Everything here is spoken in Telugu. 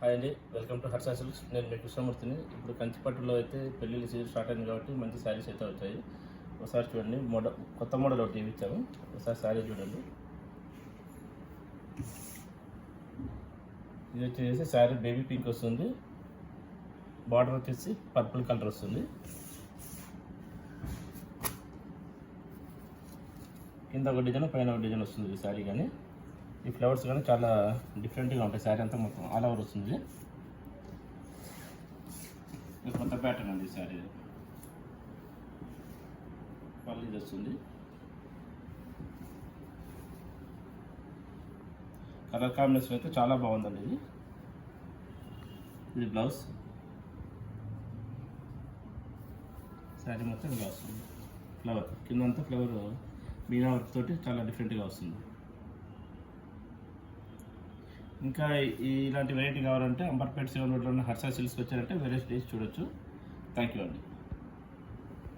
హాయ్ అండి, వెల్కమ్ టు హర్ష సిల్క్స్. నేను మీ కృష్ణమూర్తిని. ఇప్పుడు కంచిపట్టులో అయితే పెళ్ళిళ్ళు సీజన్ స్టార్ట్ అయింది కాబట్టి మంచి శారీస్ అయితే వచ్చాయి. ఒకసారి చూడండి, కొత్త మోడల్ ఒకటి ఇచ్చాము. ఒకసారి శారీ చూడండి. ఇది వచ్చేసి శారీ బేబీ పింక్ వస్తుంది, బార్డర్ వచ్చేసి పర్పుల్ కలర్ వస్తుంది. కింద ఒక డిజైన్, పైన ఒక డిజైన్ వస్తుంది ఈ శారీ. కానీ ఈ ఫ్లవర్స్ కానీ చాలా డిఫరెంట్గా ఉంటాయి. శారీ అంతా మొత్తం ఆల్ ఓవర్ వస్తుంది. ఇది కొత్త ప్యాటర్న్ అండి. శారీ పళ్ళు ఇది వస్తుంది. కలర్ కాంబినేషన్ అయితే చాలా బాగుందండి. ఇది బ్లౌజ్. శారీ మొత్తం ఇలా వస్తుంది. ఫ్లవర్ కిందంతా ఫ్లవర్ మీనా వర్క్ తోటి చాలా డిఫరెంట్గా వస్తుంది. ఇంకా ఇలాంటి వెరైటీ కావాలంటే అంబర్పేట 7 రోడ్లో ఉన్న హర్ష సిల్క్స్కి వచ్చారంటే వెరైటీస్ చూడొచ్చు. థ్యాంక్ యూ అండి.